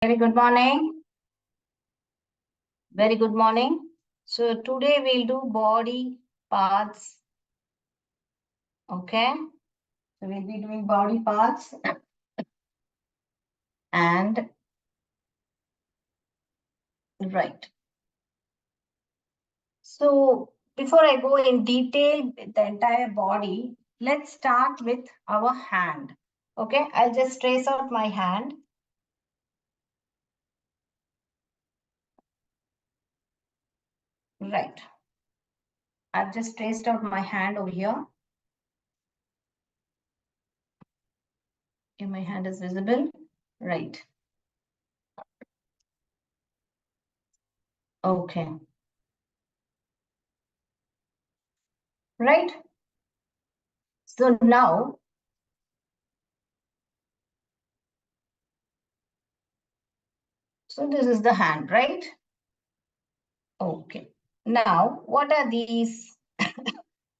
Very good morning. Very good morning. So today we'll do body parts. Okay. So we'll be doing body parts and right. So before I go in detail with the entire body, let's start with our hand. Okay. I'll just trace out my hand. Right. I've just traced out my hand over here. Okay, my hand is visible. Right. Okay. Right. So now, so this is the hand, right? Okay. Now, what are these?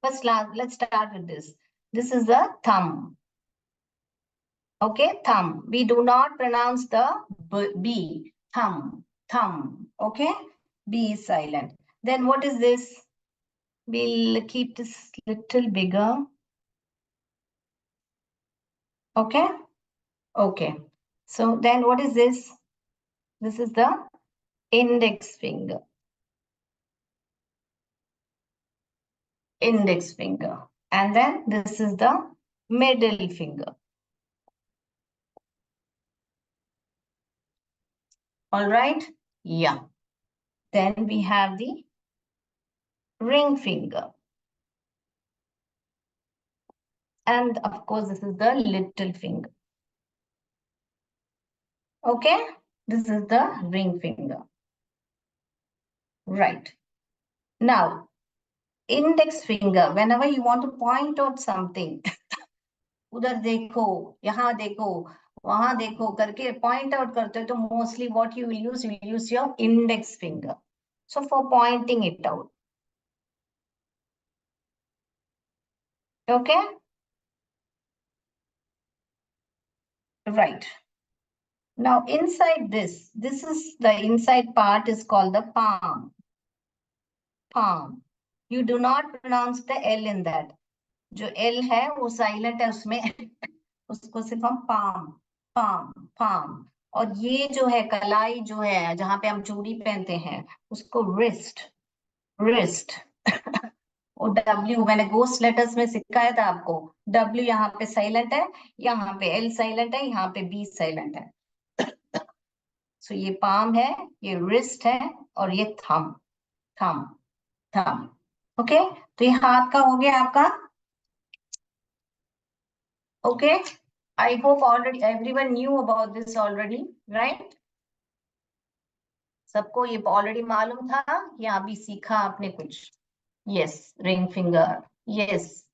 First, let's start with this. This is the thumb. Okay, thumb. We do not pronounce the B. Thumb. Thumb. Okay. B is silent. Then what is this? We'll keep this little bigger. Okay. Okay. So then what is this? This is the index finger. Index finger. And then this is the middle finger. All right. Yeah. Then we have the ring finger. And of course, this is the little finger. Okay. This is the ring finger. Right. Now, index finger, whenever you want to point out something, उधर देखो, यहाँ देखो, वहां देखो करके point out करते हो तो mostly what you will use your index finger. So for pointing it out. Okay. Right. Now inside this is the inside part is called the palm. Palm. You do not pronounce the L in that. जो L है वो silent है उसमें उसको सिर्फ हम palm, palm, palm. और ये जो है कलाई जो है जहाँ पे हम चूड़ी पहनते हैं उसको wrist, wrist. और W मैंने गोस्ट लेटर्स में सिखाया था आपको. W यहाँ पे साइलेंट है, यहाँ पे L साइलेंट है, यहाँ पे B साइलेंट है. सो ये पाम है, ये रिस्ट है और ये थम, थम, थम. ओके. तो ये हाथ का हो गया आपका. Okay. I hope already everyone knew about this already, right? सबको ये ऑलरेडी मालूम था या अभी सीखा आपने कुछ? Yes. Ring finger. Yes.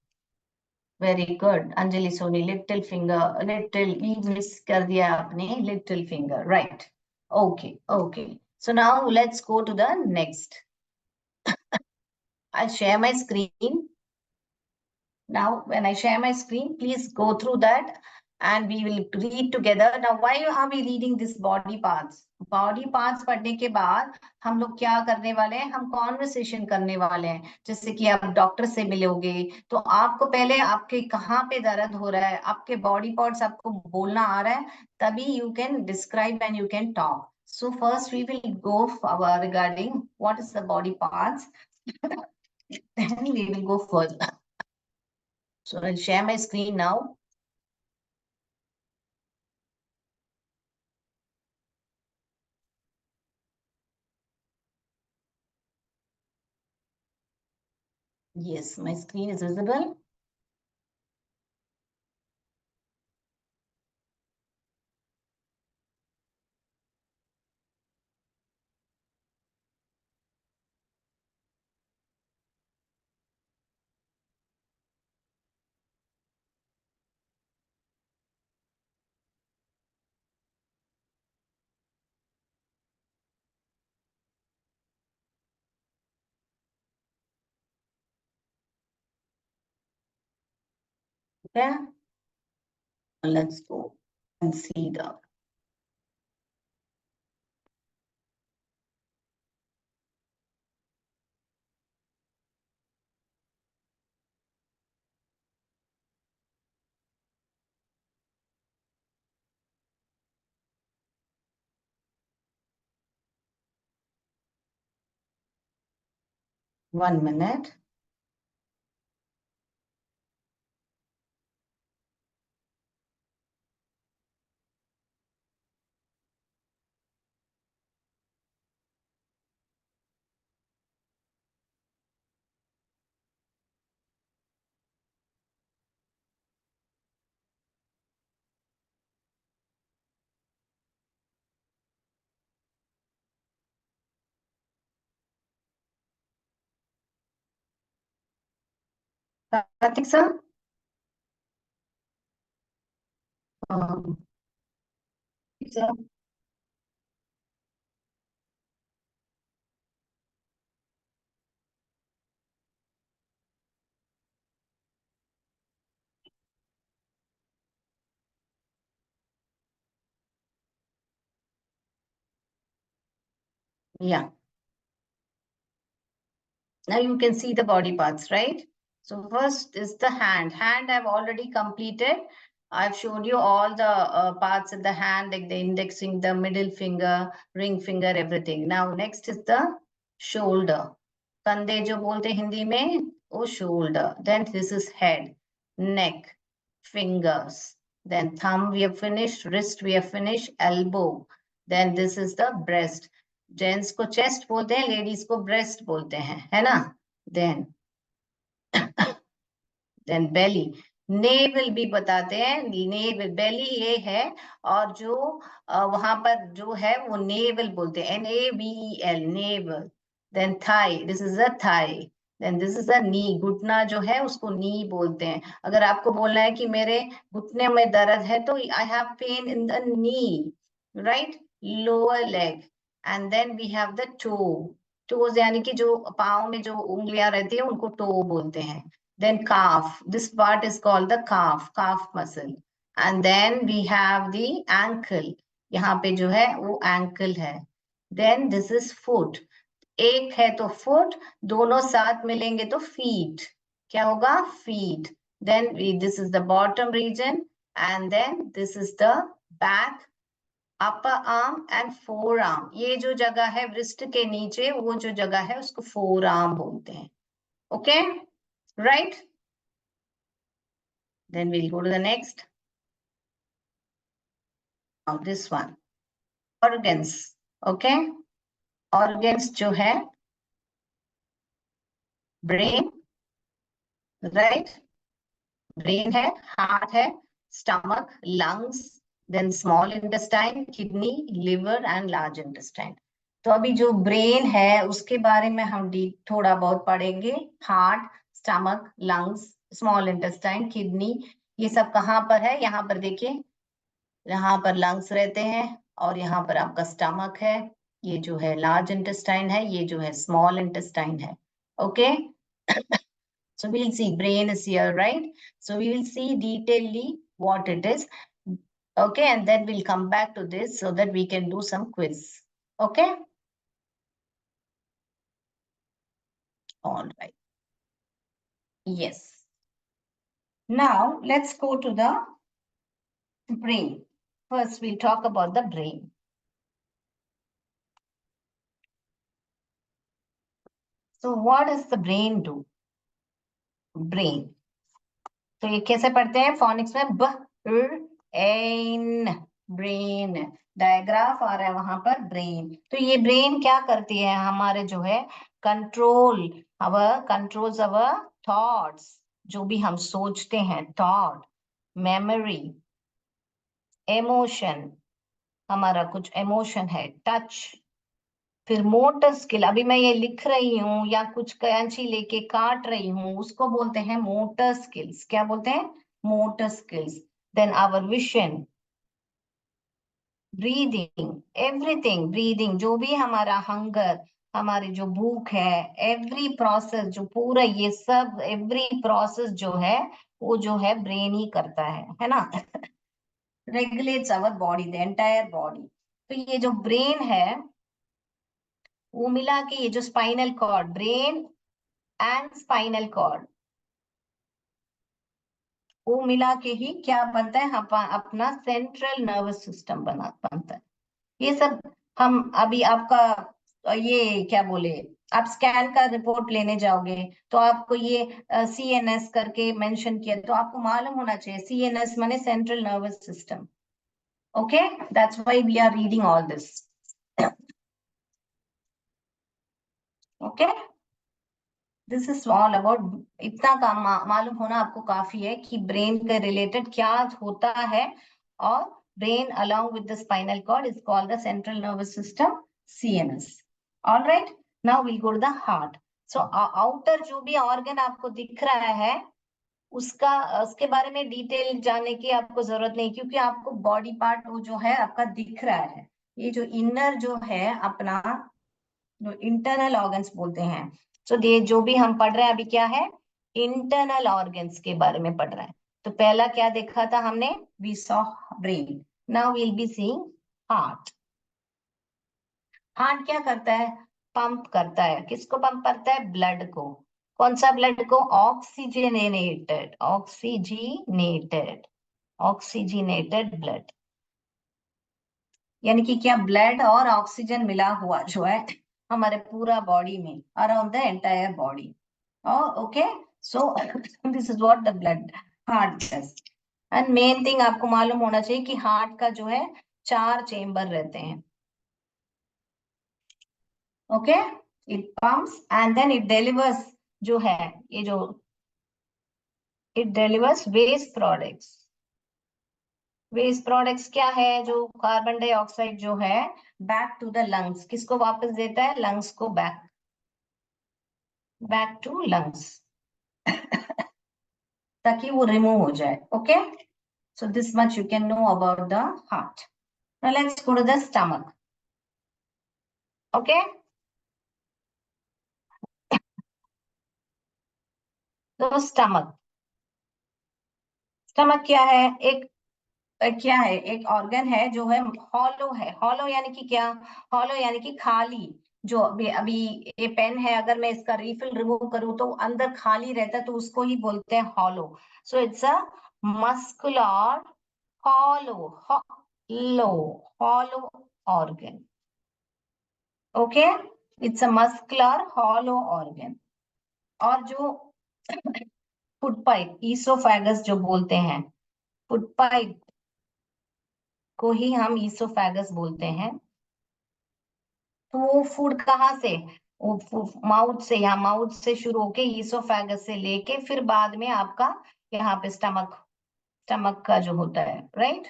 Very good Anjali Soni. Little finger, little ई मिस कर दिया आपने. Little finger, right. Okay. Okay. So now let's go to the next. I'll share my screen. Now, when I share my screen, please go through that and we will read together. Now, why are we reading this body parts? Body parts पढ़ने के बाद हम लोग क्या करने वाले हैं? हम conversation करने वाले हैं. जैसे कि आप डॉक्टर से मिलोगे तो आपको पहले आपके कहाँ पे दर्द हो रहा है, आपके body parts आपको बोलना आ रहा है, तभी you can describe and you can talk. So first we will go regarding what is the body parts. Then we will go further. So I'll share my screen now. Yes, my screen is visible. Okay, let's go and see the. 1 minute. Karthik sir? Sir? Yeah. Now you can see the body parts, right? So first is the hand. Hand I've already completed. I've showed you all the parts of the hand, like the index finger, the middle finger, ring finger, everything. Now next is the shoulder. कंधे जो बोलते हैं हिंदी में वो shoulder. Then this is head, neck, fingers. Then thumb we have finished, wrist we have finished, elbow. Then this is the breast. Gents को chest बोलते हैं, ladies को ब्रेस्ट बोलते हैं, है ना? देन बेली, नेवल भी बताते हैं, नेवल बेली ये है, और जो वहां पर जो है वो नेवल बोलते हैं, NAVEL, navel. Then thigh, this is a thigh. Then this is a knee, घुटना जो है उसको नी बोलते हैं. अगर आपको बोलना है कि मेरे घुटने में दर्द है तो I have pain in the knee, right? Lower leg. And then we have the toe. Toes यानी कि जो पाँव में जो उंगलियां रहती है उनको टो बोलते हैं. Then calf, this part is called the calf muscle. And then we have the ankle. यहाँ पे जो है वो ankle है. Then this is foot. एक है तो foot, दोनों साथ मिलेंगे तो feet. क्या होगा? Feet. Then this is the bottom region, and then this is the back, upper arm and forearm. ये जो जगह है wrist के नीचे, वो जो जगह है उसको forearm बोलते हैं. Okay? Right? Then we'll go to the next. Now this one. Organs. Okay? Organs जो है brain, right? Brain है, heart है, stomach, lungs, then small intestine, kidney, liver and large intestine. तो अभी जो ब्रेन है उसके बारे में हम थोड़ा बहुत पढ़ेंगे. Heart, stomach, lungs, small intestine, kidney, ये सब कहाँ पर है? यहाँ पर देखिए, यहाँ पर लंग्स रहते हैं और यहाँ पर आपका स्टमक है. ये जो है लार्ज इंटेस्टाइन है, ये जो है स्मॉल इंटेस्टाइन है. Okay, so we'll see brain is here, right? So we will see detailedly what it is. Okay, and then we'll come back to this so that we can do some quiz. Okay, all right. Yes, now let's go to the brain. First we'll talk about the brain. So what does the brain do? Brain, तो ये कैसे पढ़ते हैं phoenix में? ब N, brain. Digraph आ रहा है वहां पर ब्रेन. तो ये ब्रेन क्या करती है? हमारे जो है कंट्रोल्स अवर थॉट्स, जो भी हम सोचते हैं, थॉट, मेमोरी, इमोशन, हमारा कुछ इमोशन है, टच, फिर मोटर स्किल. अभी मैं ये लिख रही हूँ या कुछ कैंची लेके काट रही हूँ, उसको बोलते हैं मोटर स्किल्स. क्या बोलते हैं? Motor skills. Then our vision, breathing, everything. Breathing, जो भी हमारा हंगर, हमारी जो भूख है, एवरी प्रोसेस, जो पूरा ये सब एवरी प्रोसेस जो है वो जो है ब्रेन ही करता है ना? Regulates our body, the entire body. तो ये जो ब्रेन है वो मिला के ये जो spinal cord, brain and spinal cord, वो मिला के ही क्या बनता है? अपना सेंट्रल नर्वस सिस्टम बनता है. ये सब हम अभी आपका ये क्या बोले, आप स्कैन का रिपोर्ट लेने जाओगे तो आपको ये CNS करके मेंशन किया, तो आपको मालूम होना चाहिए CNS माने central nervous system. Okay, that's why we are reading all this. Okay, this is all about. इतना काम मालूम होना आपको काफी है कि ब्रेन के रिलेटेड क्या होता है. और brain along with the spinal cord is called the central nervous system, CNS. All right, now we'll go to the heart. So outer जो भी organ आपको दिख रहा है उसका उसके बारे में डिटेल जानने की आपको जरूरत नहीं, क्योंकि आपको बॉडी पार्ट वो जो है आपका दिख रहा है. ये जो इनर जो है अपना, जो इंटरनल ऑर्गन्स बोलते हैं. सो ये जो भी हम पढ़ रहे हैं अभी क्या है, इंटरनल ऑर्गन्स के बारे में पढ़ रहे हैं. तो पहला क्या देखा था हमने, we saw brain. Now will be seeing heart. Heart क्या करता है, पंप करता है. किसको पंप करता है, ब्लड को. कौन सा ब्लड को, ऑक्सीजनेटेड, ऑक्सीजनेटेड, ऑक्सीजनेटेड ब्लड. यानी कि क्या, ब्लड और ऑक्सीजन मिला हुआ जो है हमारे पूरा बॉडी में, around the entire body. Okay, so this is what the blood heart does. And main thing आपको मालूम होना चाहिए कि हार्ट का जो है 4 चेम्बर रहते हैं. Okay, it pumps and then it delivers, जो है ये जो it delivers waste products. Waste products क्या है, जो कार्बन डाइऑक्साइड जो है बैक टू द लंग्स. किसको वापस देता है, लंग्स को बैक, बैक टू लंग्स, ताकि वो रिमूव हो जाए. Okay, so this much you can know about the heart. Now let's go to the stomach. Okay, तो स्टमक, स्टमक क्या है, एक क्या है, एक ऑर्गन है जो है हॉलो है. हॉलो यानी कि क्या, हॉलो यानी कि खाली. जो अभी अभी ये पेन है, अगर मैं इसका रिफिल रिमूव करूं तो अंदर खाली रहता है, तो उसको ही बोलते हैं hollow. So it's a muscular hollow, hollow, hollow organ. Okay, it's a muscular hollow organ. और जो फूड पाइप, ईसोफेगस जो बोलते हैं, फूड पाइप को ही हम ईसोफेगस बोलते हैं. तो वो फूड कहाँ से, वो माउथ से, या माउथ से शुरू होके ईसोफेगस से लेके फिर बाद में आपका यहाँ पे स्टमक, स्टमक का जो होता है, राइट.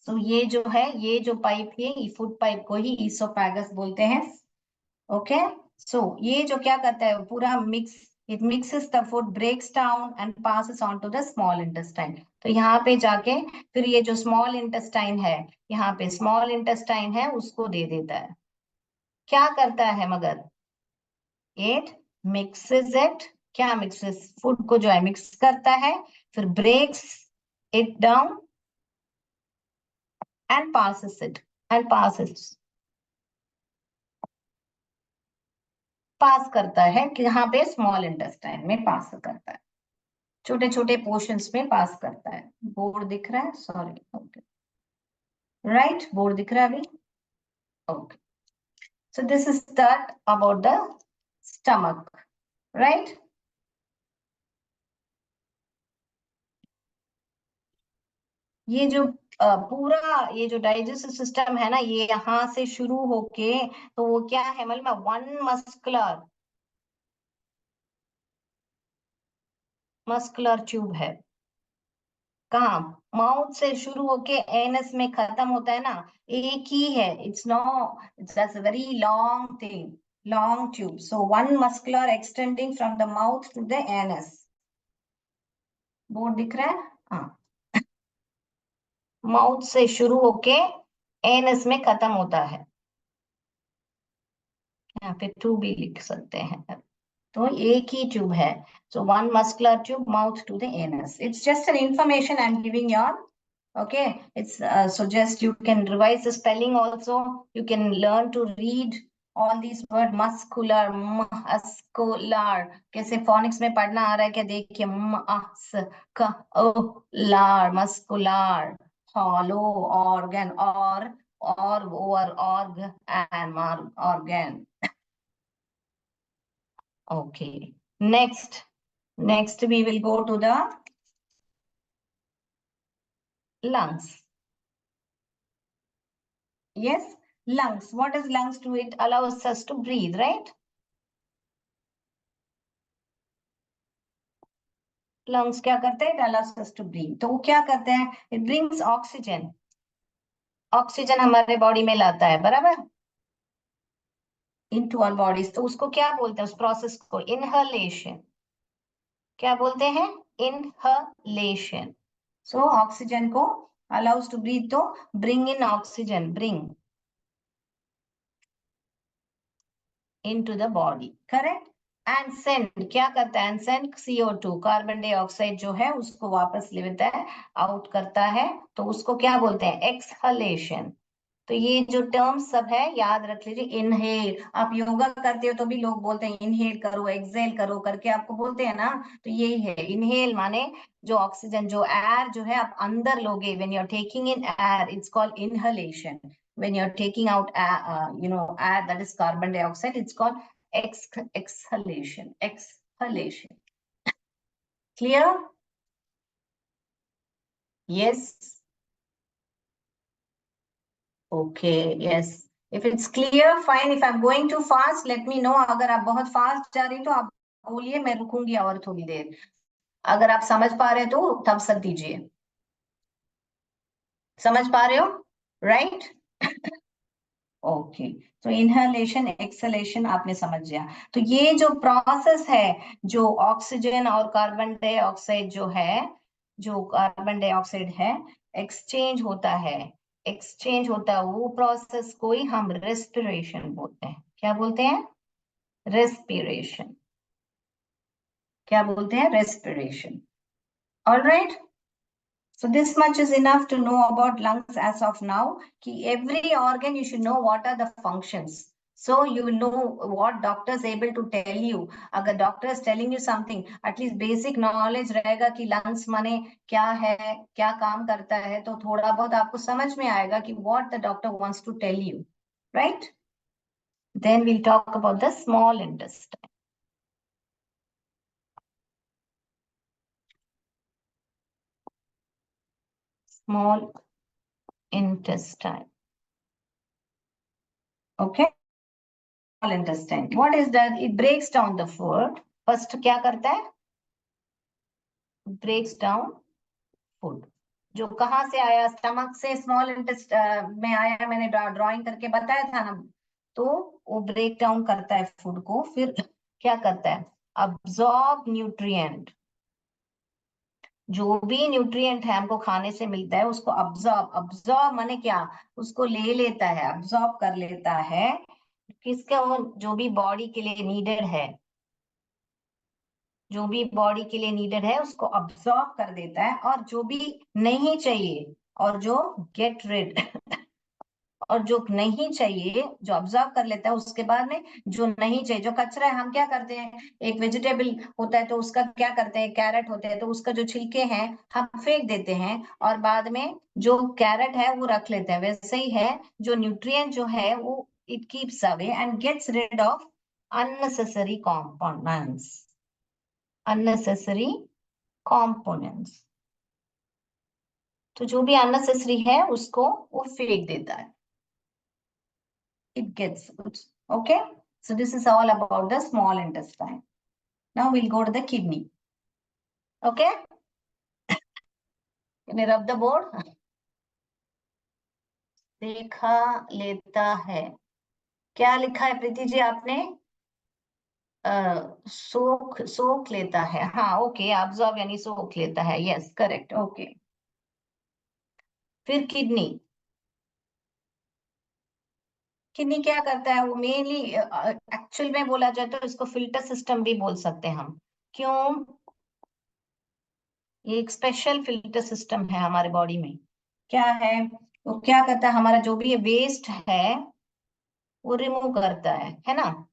सो ये जो है, ये जो पाइप है, फूड पाइप को ही ईसोफेगस बोलते हैं. ओके, सो ये जो क्या करता है, पूरा mix, it mixes the food, breaks down and passes on to the small intestine. तो यहाँ पे जाके फिर ये जो स्मॉल इंटेस्टाइन है, यहाँ पे स्मॉल इंटेस्टाइन है, उसको दे देता है. क्या करता है मगर, इट मिक्सेस इट, क्या मिक्सेस, फूड को जो है मिक्स करता है, फिर breaks it down and passes it, and passes, pass करता है कि यहाँ पे स्मॉल इंटेस्टाइन में पास करता है, छोटे छोटे पोर्शंस में पास करता है. बोर्ड दिख रहा है, सॉरी. ओके, राइट, बोर्ड दिख रहा है अभी. Okay, so this is that about the stomach, right. ये जो पूरा ये जो डाइजेस्टिव सिस्टम है ना, ये यहाँ से शुरू होके, तो वो क्या है, मतलब वन मस्कुलर, मस्कुलर ट्यूब है. कहाँ, माउथ से शुरू होके एनस में खत्म होता है ना, एक ही है. It's no, it's a very long thing, long tube. So one muscular extending from the mouth to the anus. Board दिख रहा है, हाँ. माउथ से शुरू होके एनस में खत्म होता है. यहाँ पे टू भी लिख सकते हैं. तो एक ही ट्यूब है. So one muscular tube, mouth to the anus. It's just an information I am giving you. Okay, it's so just you can revise the spelling also. You can learn to read all these words. Muscular, muscular. कैसे phonics में पढ़ना आ रहा है क्या, देखिए, muscular, muscular, hollow organ, or over org and organ. Okay. Next we will go to the lungs. Yes, lungs. What is lungs do? It allows us to breathe, right? Lungs क्या करते हैं? It allows us to breathe. तो वो क्या करते हैं? It brings oxygen. Oxygen हमारे body में लाता है, बराबर? Into our bodies. तो उसको क्या बोलते हैं? उस प्रोसेस को इनहलेशन. क्या बोलते हैं? इनहलेशन. सो ऑक्सीजन को allows to breathe, तो bring in oxygen, bring into the body, correct? And send क्या करता है? And send CO2 carbon dioxide जो है उसको वापस लेता है, आउट करता है, तो उसको क्या बोलते हैं? एक्सहलेशन. तो ये जो टर्म सब है याद रख लीजिए. इनहेल, आप योगा करते हो तो भी लोग बोलते हैं इनहेल करो, एक्सहेल करो करके आपको बोलते हैं ना, तो यही है. इनहेल माने जो ऑक्सीजन, जो एयर जो है आप अंदर लोगे. When you are taking in air, it's called inhalation. When you are taking out air, that is carbon dioxide, it's called exhalation. Clear? Yes. Okay, yes. If it's clear, fine. If I'm going too fast, let me know. अगर आप बहुत fast जा रही तो आप बोलिए, मैं रुकूंगी और थोड़ी देर. अगर आप समझ पा रहे तो तब सब दीजिए. समझ पा रहे हो? राइट? ओके. तो इनहेलेशन, एक्सहेलेशन आपने समझ लिया. तो ये जो प्रोसेस है, जो ऑक्सीजन और कार्बन डाइऑक्साइड जो कार्बन डाइऑक्साइड है, एक्सचेंज होता है. वो प्रोसेस को ही हम रेस्पिरेशन बोलते हैं. क्या बोलते हैं? रेस्पिरेशन. क्या बोलते हैं? Respiration. Alright. So this much is enough to know about lungs as of now. Ki every organ you should know what are the functions. So you will know what doctor is able to tell you. अगर doctor is telling you something, at least basic knowledge रहेगा कि lungs माने क्या है, क्या काम करता है, तो थोड़ा बहुत आपको समझ में आएगा कि what the doctor wants to tell you, right? Then we'll talk about the small intestine. Small intestine. Okay. Small intestine. What is that? It breaks down the food. First क्या करता है? Breaks down food. जो कहाँ से आया? Stomach से small intestine में आया. मैंने ड्राइंग करके बताया था ना. तो वो ब्रेक डाउन करता है फूड को. फिर क्या करता है? Absorb nutrient. जो भी न्यूट्रिएंट है हमको खाने से मिलता है उसको अब्सॉर्ब माने क्या? उसको ले लेता है, अब्सॉर्ब कर लेता है. किसका? जो भी बॉडी के लिए नीडेड है, जो भी बॉडी के लिए नीडेड है उसको अब्सॉर्ब कर देता है. और जो भी नहीं चाहिए, और जो गेट रिड और जो नहीं चाहिए, जो ऑब्जर्व कर लेता है, उसके बाद में जो नहीं चाहिए, जो कचरा है, हम क्या करते हैं? एक वेजिटेबल होता है तो उसका क्या करते हैं? कैरेट होते हैं तो उसका जो छिलके हैं हम फेंक देते हैं, और बाद में जो कैरेट है वो रख लेते हैं. वैसे ही है, जो न्यूट्रिएंट जो है वो it keeps away and gets rid of unnecessary components. तो जो भी अननेसेसरी है उसको वो फेंक देता है. It gets good. Okay. So this is all about the small intestine. Now we'll go to the kidney. Okay. Can you rub the board? देखा लेता है. क्या लिखा है प्रीति जी आपने? सोख लेता है. हाँ, ओके. ऑब्जॉर्ब यानी सोख लेता है. Yes, correct. ओके. फिर किडनी. किडनी क्या करता है? वो मेनली एक्चुअल में बोला जाए तो इसको फिल्टर सिस्टम भी बोल सकते हैं हम. क्यों? ये एक स्पेशल फिल्टर सिस्टम है हमारे बॉडी में. क्या है? वो क्या करता है? हमारा जो भी वेस्ट है वो रिमूव करता है ना?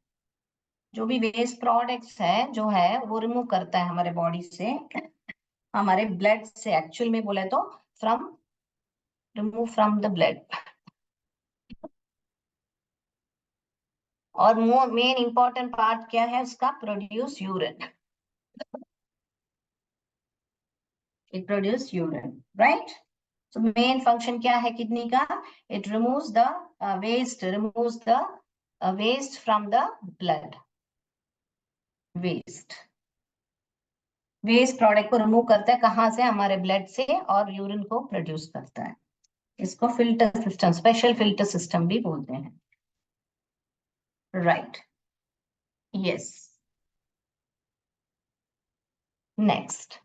जो भी वेस्ट प्रोडक्ट्स है जो है वो रिमूव करता है हमारे बॉडी से, हमारे ब्लड से. एक्चुअल में बोले तो रिमूव फ्रॉम द ब्लड. और मेन इंपॉर्टेंट पार्ट क्या है उसका, produce urine, it produce urine, right. So main function क्या है किडनी का, it removes the waste from the blood, waste product को रिमूव करता है, कहाँ से, हमारे ब्लड से, और यूरिन को प्रोड्यूस करता है। इसको filter system, special filter system भी बोलते हैं, right. Yes, next,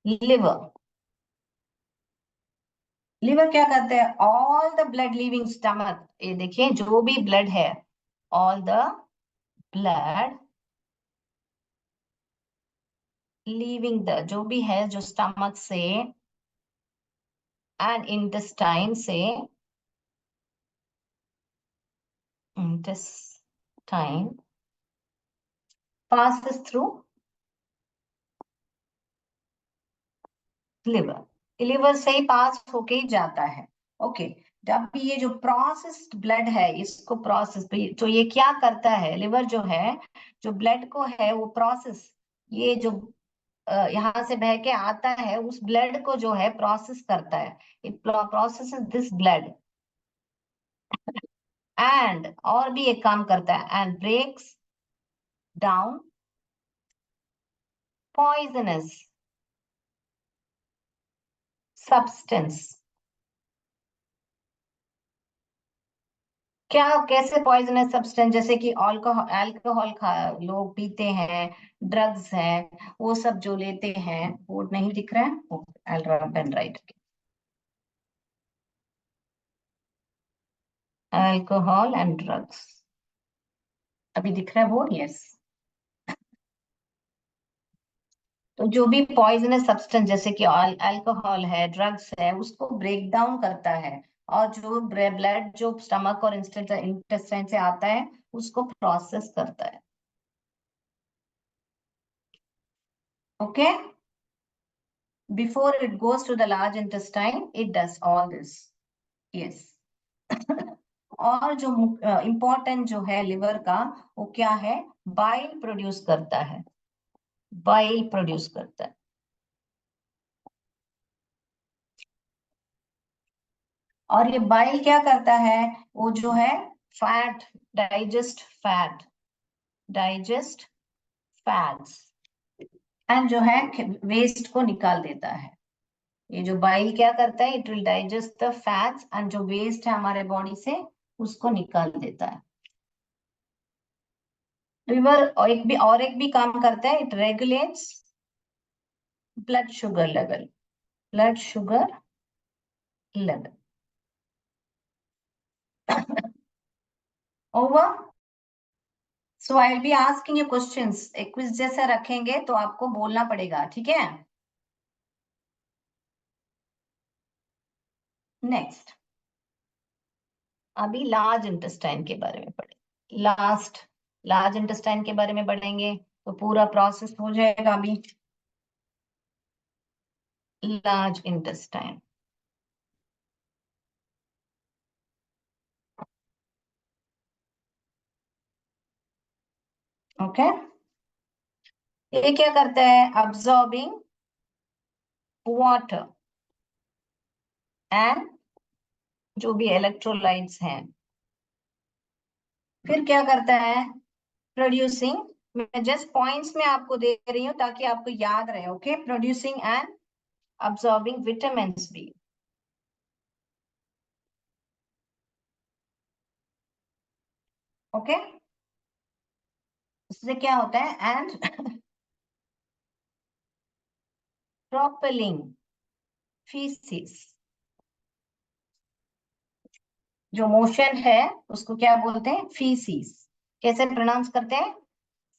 liver. Liver क्या करते हैं, all the blood leaving stomach, ये देखिए जो भी ब्लड है, all the blood leaving the, जो भी है जो स्टमक से एंड इंटेस्टाइन से, intestine passes through liver, liver से ही पास होके ही जाता है। ओके, जब भी ये जो प्रोसेस्ड ब्लड है, इसको प्रोसेस, तो ये क्या करता है, लिवर जो है, जो ब्लड को है वो प्रोसेस, ये जो यहाँ से बह के आता है, उस ब्लड को जो है प्रोसेस करता है, it processes this blood, and और भी एक काम करता है, and breaks down poisonous substance. क्या, कैसे पॉइजनस सब्सटेंस, जैसे कि अल्कोहल, अल्कोहल लोग पीते हैं, ड्रग्स हैं, वो सब जो लेते हैं, वो नहीं दिख रहा है, pain right, alcohol and drugs, अभी दिख रहा है बोर्ड, यस। तो जो भी पॉइजनस सब्सटेंस, जैसे कि अल्कोहल है, ड्रग्स है, उसको ब्रेक डाउन करता है, और जो ब्लड जो स्टमक और इंटेस्टाइन से आता है, उसको प्रोसेस करता है। Okay, before it goes to the large intestine, it does all this, yes. और जो इम्पोर्टेंट जो है लिवर का, वो क्या है, बाइल प्रोड्यूस करता है, बाइल प्रोड्यूस करता है। और ये बाइल क्या करता है, वो जो है fat, digest fat, digest fats, and जो है वेस्ट को निकाल देता है। ये जो बाइल क्या करता है, it will digest the fats, and जो वेस्ट है हमारे बॉडी से, उसको निकाल देता है। लिवर और एक भी काम करता है, it regulates blood sugar level, blood sugar level. Over, so I will be asking you questions, एक क्विज जैसा रखेंगे, तो आपको बोलना पड़ेगा, ठीक है। नेक्स्ट, अभी लार्ज इंटेस्टाइन के बारे में पढ़ेंगे, लार्ज इंटेस्टाइन के बारे में पढ़ेंगे, तो पूरा प्रोसेस हो जाएगा अभी। लार्ज इंटेस्टाइन, ओके, ये क्या करता है, अब्सॉर्बिंग वाटर एंड जो भी इलेक्ट्रोलाइट्स हैं, फिर क्या करता है, प्रोड्यूसिंग, मैं जस्ट पॉइंट्स में आपको दे रही हूँ ताकि आपको याद रहे, okay, producing and absorbing vitamin B, okay, इससे क्या होता है, एंड प्रोपेलिंग फीसिस, जो मोशन है उसको क्या बोलते हैं, फीसिस, कैसे प्रोनाउंस करते हैं,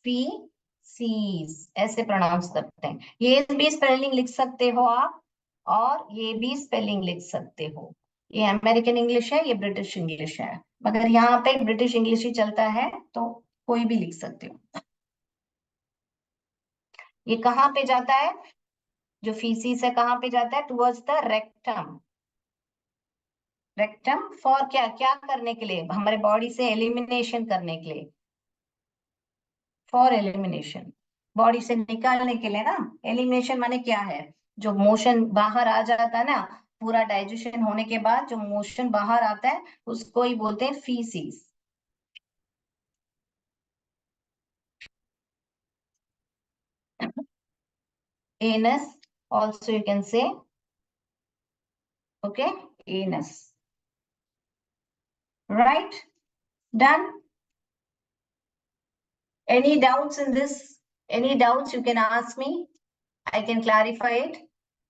फीसिस, ऐसे प्रोनाउंस करते हैं। ये भी स्पेलिंग लिख सकते हो आप, और ये भी स्पेलिंग लिख सकते हो, ये अमेरिकन इंग्लिश है, ये ब्रिटिश इंग्लिश है, मगर यहाँ पे ब्रिटिश इंग्लिश ही चलता है, तो कोई भी लिख सकते हो। ये कहाँ पे जाता है, जो फीसिस है कहाँ पे जाता है, towards the rectum, rectum for क्या क्या करने के लिए, हमारे बॉडी से एलिमिनेशन करने के लिए, फॉर एलिमिनेशन, बॉडी से निकालने के लिए ना। एलिमिनेशन माने क्या है, जो मोशन बाहर आ जाता है ना, पूरा डाइजेशन होने के बाद जो मोशन बाहर आता है उसको ही बोलते हैं faeces. Anus also you can say, okay, anus, right, done. Any doubts in this? Any doubts you can ask me, I can clarify it.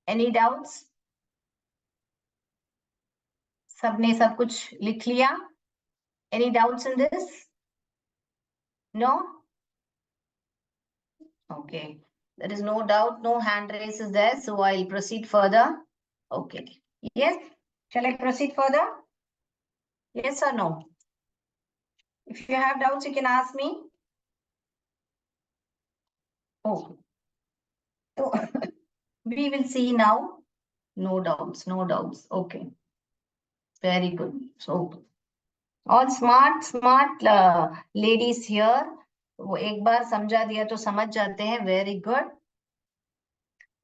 Any doubts? सबने सब कुछ लिख लिया? Any doubts in this? No? Okay. There is no doubt, no hand raise is there, so I'll proceed further. Okay. Yes? Shall I proceed further? Yes or no? If you have doubts, you can ask me. Oh. So we will see now. No doubts, no doubts. Okay. Very good. So all smart ladies here. वो एक बार समझा दिया तो समझ जाते हैं. Very good.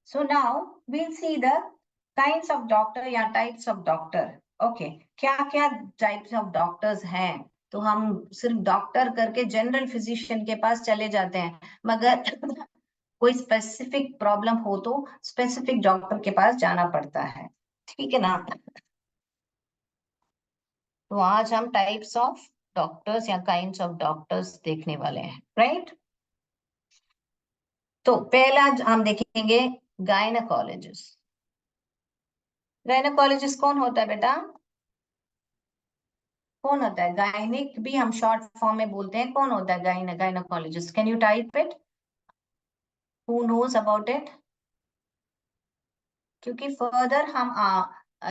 So now we'll see the kinds of doctor या types of doctor. Okay. क्या क्या types of doctors हैं? तो हम सिर्फ डॉक्टर करके जनरल फिजिशियन के पास चले जाते हैं, मगर कोई स्पेसिफिक प्रॉब्लम हो तो स्पेसिफिक डॉक्टर के पास जाना पड़ता है. ठीक है ना? तो आज हम टाइप्स ऑफ डॉक्टर्स या काइंड्स ऑफ डॉक्टर्स देखने वाले हैं, राइट? तो पहला हम देखेंगे गायनेकोलॉजिस्ट. गायनेकोलॉजिस्ट कौन होता है बेटा? कौन होता है? गायनिक भी हम शॉर्ट फॉर्म में बोलते हैं. कौन होता है gynaecologist? Can you type it? Who knows about it? क्योंकि फर्दर हम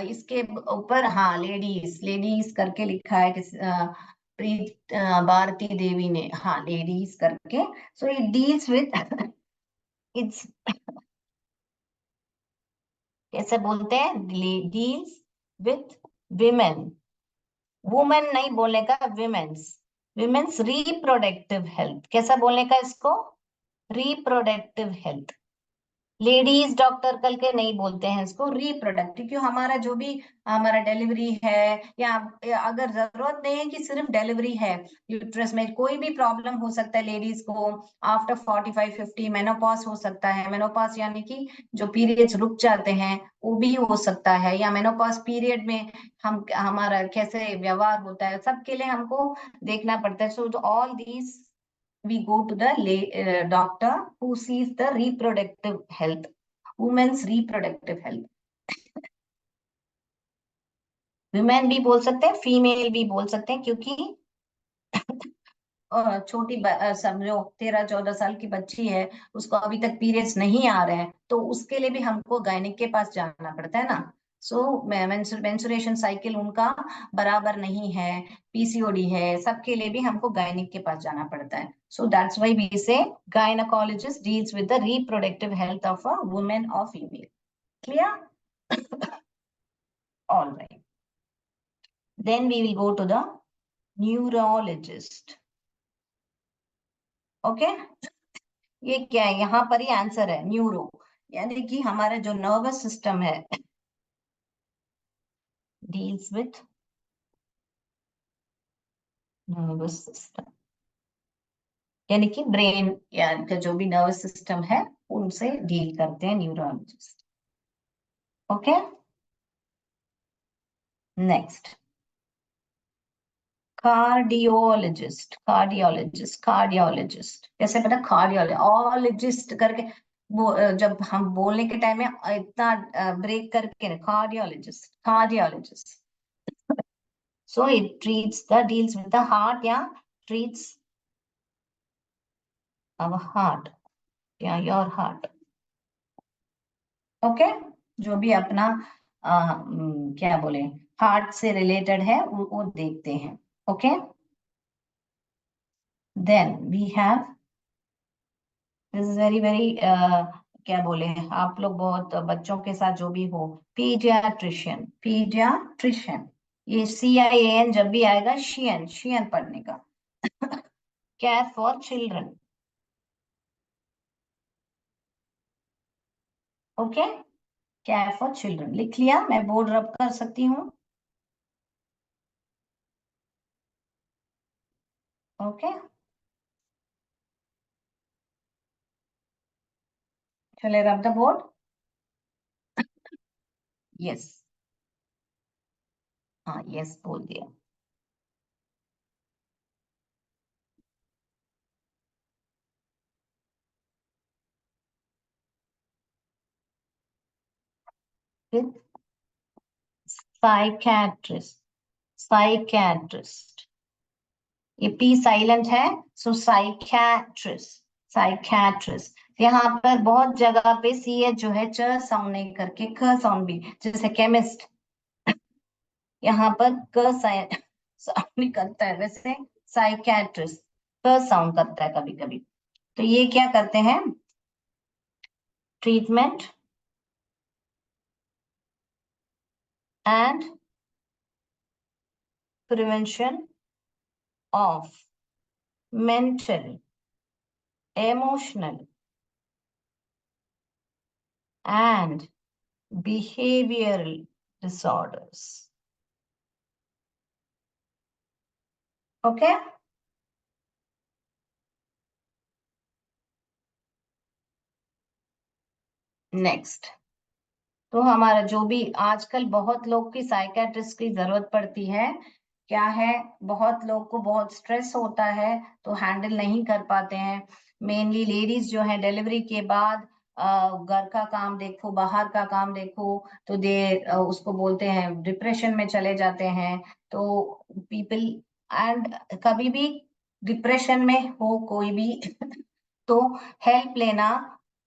इसके ऊपर, हाँ, लेडीज लेडीज करके लिखा है किस प्रीत भारती देवी ने, हाँ, लेडीज करके. So it deals with its, कैसे बोलते हैं, डील्स विथ विमेन. वुमेन नहीं बोलने का, विमेन्स. Women's reproductive health. कैसा बोलने का इसको? Reproductive health. लेडीज डॉक्टर कल के नहीं बोलते हैं इसको, रिप्रोडक्टिव. क्यों? हमारा जो भी हमारा डिलीवरी है, या अगर जरूरत नहीं है कि सिर्फ डिलीवरी है, यूट्रस में कोई भी प्रॉब्लम हो सकता है लेडीज को. आफ्टर 45-50 मेनोपॉज हो सकता है. मेनोपॉज यानी कि जो पीरियड्स रुक जाते हैं वो भी हो सकता है, या मेनोपॉज पीरियड में हम हमारा कैसे व्यवहार होता है, सबके लिए हमको देखना पड़ता है. So all these we go to the doctor who sees the reproductive health, women's reproductive health. women भी बोल सकते हैं, फीमेल भी बोल सकते हैं, क्योंकि छोटी समझो 13-14 साल की बच्ची है, उसको अभी तक पीरियड्स नहीं आ रहे हैं, तो उसके लिए भी हमको गायनिक के पास जाना पड़ता है ना. सो मेंस्ट्रुएशन साइकिल उनका बराबर नहीं है, पीसीओडी है, सबके लिए भी हमको गायनिक के पास जाना पड़ता है. So that's why we say gynaecologist deals with the reproductive health of a women और female. Clear? All right. Then we will go to the neurologist. Okay. ये क्या है? यहाँ पर ही आंसर है, न्यूरो, यानी कि हमारा जो नर्वस सिस्टम है, डील्स विथ नर्वस सिस्टम, यानी कि ब्रेन या जो भी नर्वस सिस्टम है उनसे डील करते हैं neurologist. Okay. Next, cardiologist. Cardiologist, cardiologist कैसे पता? कार्डियोलॉजिस्ट करके वो जब हम बोलने के टाइम में इतना ब्रेक करके, cardiologist, cardiologist. So it deals with the heart, yeah, treats our heart, yeah, your heart. Okay, जो भी अपना क्या बोले, हार्ट से रिलेटेड है वो देखते हैं. Okay. Then we have, this is very very क्या बोले, आप लोग बहुत बच्चों के साथ जो भी हो, पीडियाट्रिशियन. पीडियाट्रिशियन ये CIAN जब भी आएगा, शियन, शियन पढ़ने का। Care for children, okay, care for children लिख लिया, मैं बोर्ड रब कर सकती हूँ, ओके। चले रब द बोर्ड, यस, हाँ यस बोल दिया। फिर साइकेट्रिस्ट, साइकेट्रिस्ट, ये पी साइलेंट है, सो साइकेट्रिस्ट, साइकेट्रिस्ट। यहाँ पर बहुत जगह पे सी एच जो है च साउंड नहीं करके क साउंड भी, जैसे केमिस्ट, यहाँ पर क साउंड नहीं करता है, वैसे साइकेट्रिस्ट क साउंड करता है कभी कभी। तो ये क्या करते हैं, treatment and prevention of mental, emotional and behavioral disorders. Okay? Next, तो हमारा जो भी आजकल बहुत लोग की साइकेट्रिस्ट की जरूरत पड़ती है, क्या है, बहुत लोग को बहुत स्ट्रेस होता है तो हैंडल नहीं कर पाते हैं। मेनली लेडीज जो है डिलीवरी के बाद घर का काम देखो, बाहर का काम देखो, तो दे उसको बोलते हैं डिप्रेशन में चले जाते हैं। तो पीपल एंड कभी भी डिप्रेशन में हो कोई भी तो हेल्प लेना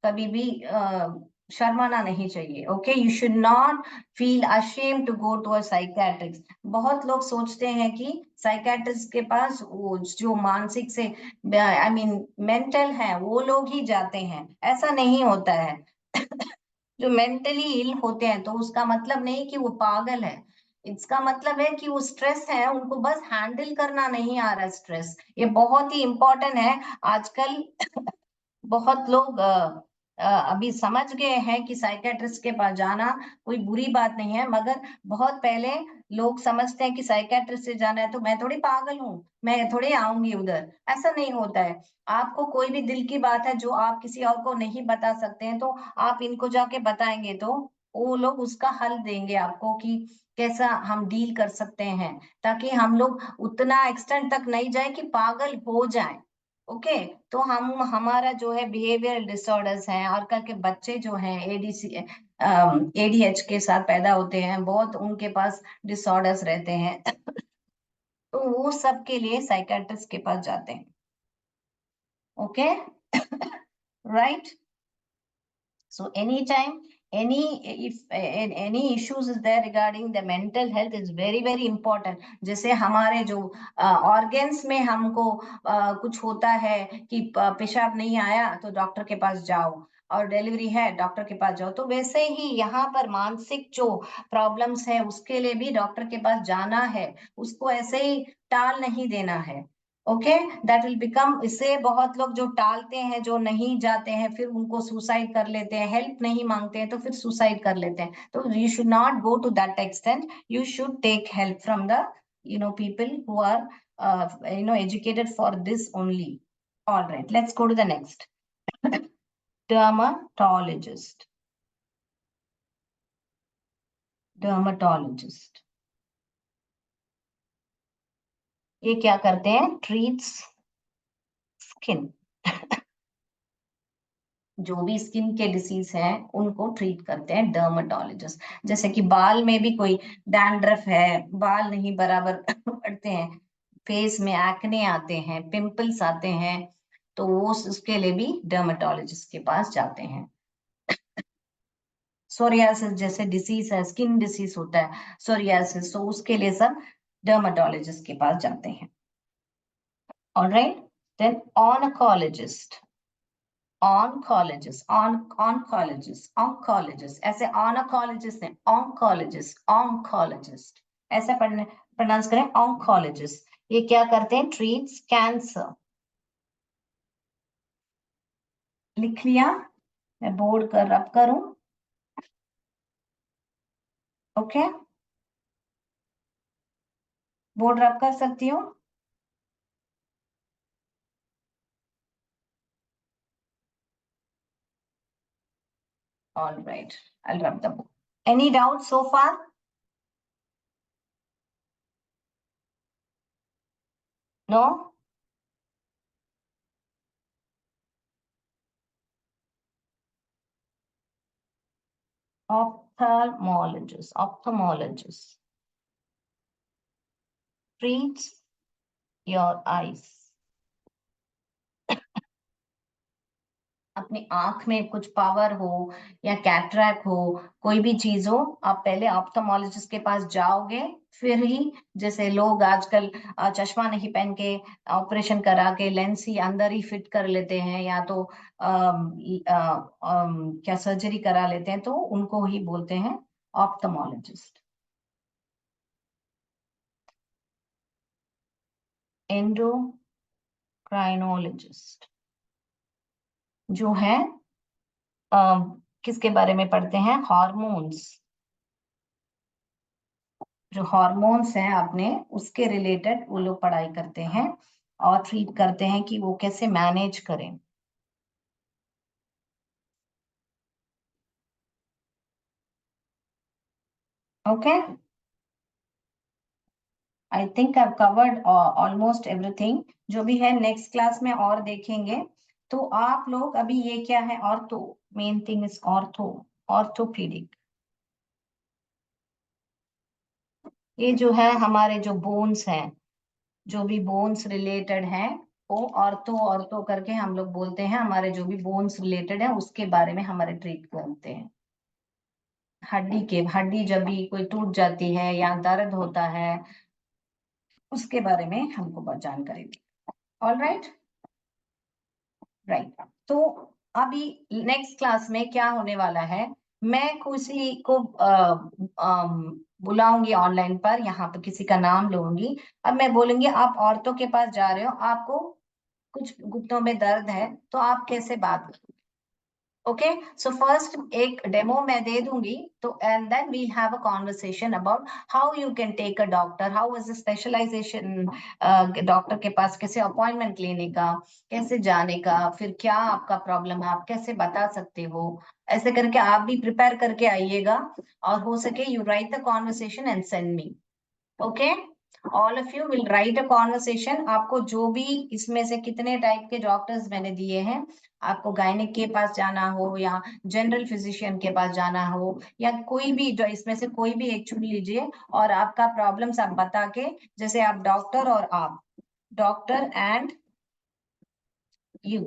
कभी भी शर्माना नहीं चाहिए, okay. You should not feel ashamed to go to a psychiatrist. बहुत लोग सोचते हैं कि साइकेट्रिस्ट के पास वो जो मानसिक से आई मीन मेंटल है वो लोग ही जाते हैं, ऐसा नहीं होता है। जो मेंटली इल होते हैं तो उसका मतलब नहीं कि वो पागल है, इसका मतलब है कि वो स्ट्रेस है, उनको बस हैंडल करना नहीं आ रहा स्ट्रेस। ये बहुत ही इंपॉर्टेंट है आजकल। बहुत लोग अभी समझ गए हैं कि साइकेट्रिस्ट के पास जाना कोई बुरी बात नहीं है, मगर बहुत पहले लोग समझते हैं कि साइकेट्रिस्ट से जाना है तो मैं थोड़ी पागल हूँ, मैं थोड़ी आऊंगी उधर, ऐसा नहीं होता है। आपको कोई भी दिल की बात है जो आप किसी और को नहीं बता सकते हैं, तो आप इनको जाके बताएंगे तो वो लोग उसका हल देंगे आपको कि कैसा हम डील कर सकते हैं, ताकि हम लोग उतना एक्सटेंड तक नहीं जाए कि पागल हो जाए, ओके। तो हम हमारा जो है बिहेवियरल डिसऑर्डर्स हैं, और कल के बच्चे जो हैं एडीसी एडीएच के साथ पैदा होते हैं, बहुत उनके पास डिसऑर्डर्स रहते हैं तो वो सब के लिए साइकेट्रिस्ट के पास जाते हैं, okay, right. So anytime, if any issues is there regarding the mental health is very very important। जैसे हमारे जो ऑर्गन्स में हमको कुछ होता है कि पेशाब नहीं आया तो डॉक्टर के पास जाओ, और डिलीवरी है डॉक्टर के पास जाओ, तो वैसे ही यहाँ पर मानसिक जो प्रॉब्लम्स है उसके लिए भी डॉक्टर के पास जाना है, उसको ऐसे ही टाल नहीं देना है, ओके। दैट विल बिकम, इससे बहुत लोग जो टालते हैं, जो नहीं जाते हैं, फिर उनको सुसाइड कर लेते हैं, हेल्प नहीं मांगते हैं तो फिर सुसाइड कर लेते हैं। तो you should not go to that extent, you should take help from the people who are educated for this only। All right, let's go to the next। Dermatologist, dermatologist, ये क्या करते हैं, ट्रीट्स स्किन, जो भी skin के disease हैं उनको treat करते हैं डर्माटोलॉजिस्ट। जैसे कि बाल में भी कोई डैंड्रफ है, बाल नहीं बराबर बढ़ते हैं, फेस में एक्ने आते हैं, पिंपल्स आते हैं, तो वो उसके लिए भी डर्माटोलॉजिस्ट के पास जाते हैं। सोरियासिस जैसे डिसीज है, स्किन डिसीज होता है सोरियासिस, तो उसके लिए सब डर्माटोलॉजिस्ट के पास जाते हैं। Alright, then oncologist, oncologist, oncologist, ऐसे oncologist नहीं, oncologist, oncologist। ऐसा प्रोनाउंस करें, ऑन्कोलॉजिस्ट। ये क्या करते हैं? Treats cancer. लिख लिया? मैं बोर्ड कर रब करूं? ओके, बोर्ड रब कर सकती हूँ? All right, I rub the board. Any doubt so far? No? Ophthalmologist treats your eyes. अपनी आंख में कुछ पावर हो या कैटरैक्ट हो, कोई भी चीज हो, आप पहले ऑप्थेमोलॉजिस्ट के पास जाओगे, फिर ही, जैसे लोग आजकल चश्मा नहीं पहन के ऑपरेशन करा के लेंस ही अंदर ही फिट कर लेते हैं, या तो क्या सर्जरी करा लेते हैं, तो उनको ही बोलते हैं ऑप्थेमोलॉजिस्ट। एंडोक्राइनोलॉजिस्ट जो है किसके बारे में पढ़ते हैं? हार्मोन्स। जो हार्मोन्स हैं अपने, उसके रिलेटेड वो लोग पढ़ाई करते हैं और ट्रीट करते हैं कि वो कैसे मैनेज करें। Okay, I think I covered almost everything. जो भी है नेक्स्ट क्लास में और देखेंगे। तो आप लोग अभी, ये क्या है? Ortho, main thing is ortho, orthopaedic. ये जो है हमारे जो बोन्स हैं, जो भी बोन्स रिलेटेड हैं, वो ऑर्थो ऑर्थो करके हम लोग बोलते हैं। हमारे जो भी बोन्स रिलेटेड है उसके बारे में हमारे ट्रीट करते हैं। हड्डी जब भी कोई टूट जाती है या दर्द होता है, उसके बारे में हमको बहुत जानकारी दी। All right, right. तो अभी नेक्स्ट क्लास में क्या होने वाला है, मैं किसी को बुलाऊंगी ऑनलाइन पर, यहाँ पर किसी का नाम लूंगी। अब मैं बोलूंगी आप औरतों के पास जा रहे हो, आपको कुछ घुटनों में दर्द है, तो आप कैसे बात करोगे? ओके, सो फर्स्ट एक डेमो मैं दे दूंगी, तो and then we have a conversation about how you can take a doctor, how is specialization, doctor के पास कैसे अपॉइंटमेंट लेने का, कैसे जाने का, फिर क्या आपका प्रॉब्लम है, आप कैसे बता सकते हो। ऐसे करके आप भी प्रिपेयर करके आइएगा, और हो सके you right the conversation and send me. Okay, all of you will write a conversation. आपको जो भी इसमें से कितने टाइप के डॉक्टर्स मैंने दिए हैं, आपको गायनिक के पास जाना हो या जनरल फिजिशियन के पास जाना हो, या कोई भी, जो इसमें से कोई भी एक चुन लीजिए, और आपका प्रॉब्लम्स आप बता के, जैसे आप डॉक्टर और आप, doctor and you,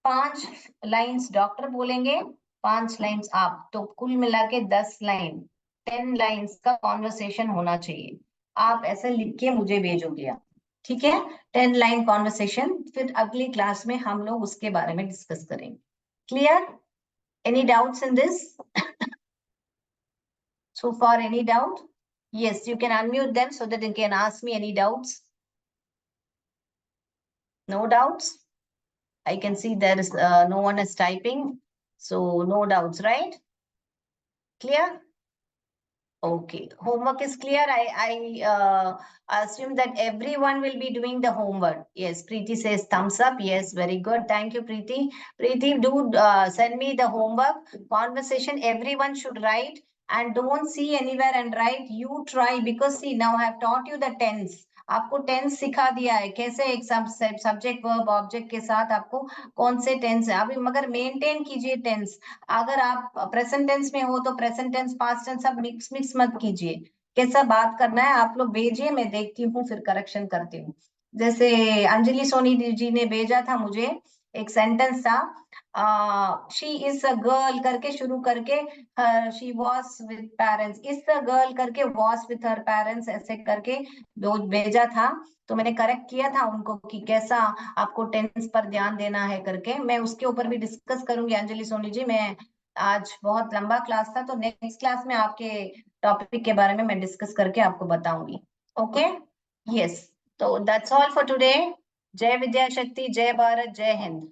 5 lines doctor बोलेंगे, 5 लाइंस आप, तो कुल मिला के 10 लाइन, 10 लाइंस का कॉन्वर्सेशन होना चाहिए। आप ऐसे लिख के मुझे भेजोगे आप, ठीक है? 10 लाइन कॉन्वर्सेशन, फिर अगली क्लास में हम लोग उसके बारे में डिस्कस करेंगे। Clear? Any doubts in this? So far, any doubt? Yes, you can unmute them so that they can ask me any doubts. No doubts? I can see there is no one is typing. So no doubts, right? Clear? Okay. Homework is clear. I assume that everyone will be doing the homework. Yes, Preeti says thumbs up. Yes, very good. Thank you, Preeti. Preeti, do send me the homework. Conversation, everyone should write. And don't see anywhere and write. You try, because see, now I have taught you the tense. आपको tense सिखा दिया है, कैसे एक subject verb object के साथ आपको कौन से टेंस है अभी, मगर मेंटेन कीजिए टेंस। अगर आप प्रेजेंट टेंस में हो तो प्रेजेंट टेंस पास्ट टेंस सब मिक्स मिक्स मत कीजिए। कैसा बात करना है आप लोग भेजिए, मैं देखती हूँ फिर करेक्शन करती हूँ। जैसे अंजलि सोनी जी ने भेजा था मुझे, एक सेंटेंस था, शी इज अ गर्ल करके शुरू करके, she was with parents, is a girl करके वॉज विथ हर पेरेंट्स, ऐसे करके दो भेजा था। तो मैंने करेक्ट किया था उनको कि कैसा आपको टेंस पर ध्यान देना है करके। मैं उसके ऊपर भी डिस्कस करूंगी अंजलि सोनी जी, मैं आज बहुत लंबा क्लास था, तो नेक्स्ट क्लास में आपके टॉपिक के बारे में मैं डिस्कस करके आपको बताऊंगी। ओके, यस, तो दैट्स ऑल फॉर टुडे। जय विद्या शक्ति, जय भारत, जय हिंद।